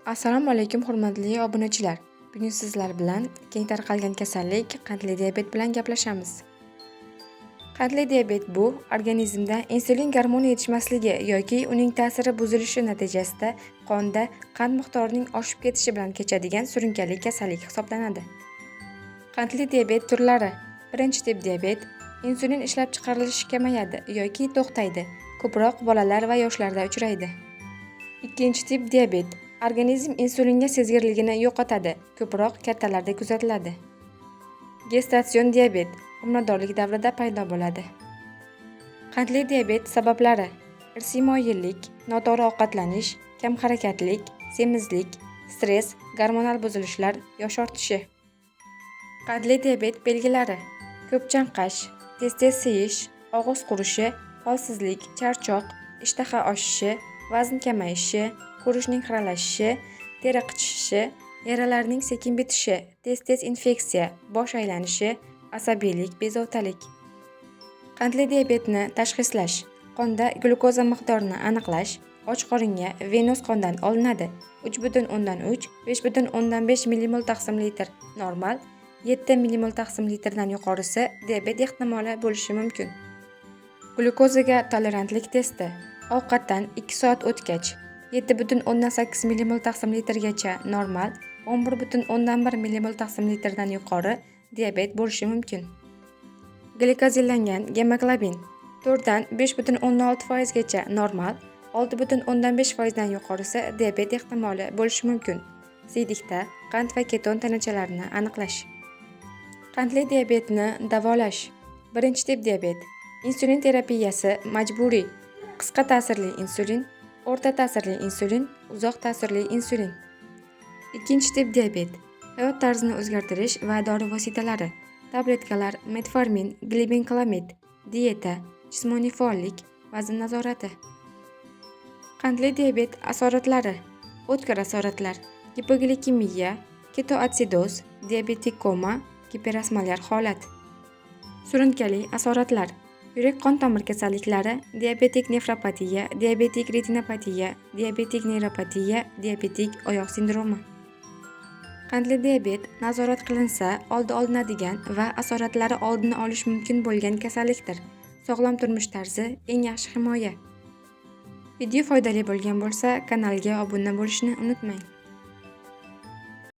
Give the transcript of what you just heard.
Assalomu alaykum hurmatli obunachilar. Bugun sizlar bilan keng tarqalgan kasallik qandli diabet bilan gaplashamiz. Qandli diabet bu organizmda insulin gormoni yetishmasligi yoki uning ta'siri buzilishi natijasida qonda qand miqdorining oshib ketishi bilan kechadigan surunkali kasallik hisoblanadi. Qandli diabet turlari: birinchi tip diabet, insulin ishlab chiqarilishi kamayadi yoki to'xtaydi, ko'proq bolalar va yoshlarda uchraydi. Ikkinchi tip diabet, organizm insulinga sezgirligini yo'qotadi, ko'proq kattalarda kuzatiladi. Gestatsion diabet homiladorlik davrida paydo bo'ladi. Qandli diabet sabablari: irsiy moyillik, noto'g'ri ovqatlanish, kam harakatlik, semizlik, stress, gormonal buzilishlar, yosh ortishi. Qandli diabet belgilari: ko'p chanqash, tez siyish, og'iz qurishi, holsizlik, charchoq, ishtaha oshishi, vazn kamayishi, ko'rishning xiralashishi, teri qichishishi, yaralarning sekin bitishi, tez infeksiya, bosh aylanishi, asabiylik, bezovtalik. Qandli diabetni tashxislash: qonda glyukoza miqdorini aniqlash, och qoringa venöz qondan olinadi. 3,3–5,5 mmol/litr normal, 7 mmol/litrdan yuqorisi diabet ehtimoli bo'lishi mumkin. Glyukozaga tolerantlik testi: ovqatdan 2 soat o'tgach 7,8 mmol/litrgacha normal, 11,1 mmol/litrdan yuqori diabet bo'lishi mumkin. Glikozilangan gemoglobin 4 dan 5,6% gacha normal, 6,5% dan yuqorisi diabet ehtimoli bo'lishi mumkin. Siydiqda qand va keton tanachalarini aniqlash. Qandli diabetni davolash. Birinchi tip diabet. Insulin terapiyasi majburiy. Qisqa ta'sirli insulin, o'rta ta'sirli insulin, uzoq ta'sirli insulin. Ikkinchi tip diabet. Hayot tarzini o'zgartirish va dori vositalari: tabletkalar, metformin, glibenkalamid, dieta, jismoniy faollik, vazn nazorati. Qandli diabet asoratlari: o'tkir asoratlar, gipoglikemiya, ketoatsidoz, diabetik koma, giperosmolyar holat. Surunkali asoratlar: yurak qon tomir kasalliklari, diabetik nefropatiya, diabetik retinopatiya, diabetik neyropatiya, diabetik oyoq sindromi. Qandli diabet nazorat qilinsa oldi olinadigan va asoratlari oldini olish mumkin bo'lgan kasallikdir. Sog'lom turmush tarzi eng yaxshi himoya. Video foydali bo'lgan bo'lsa, kanalga obuna bo'lishni unutmang.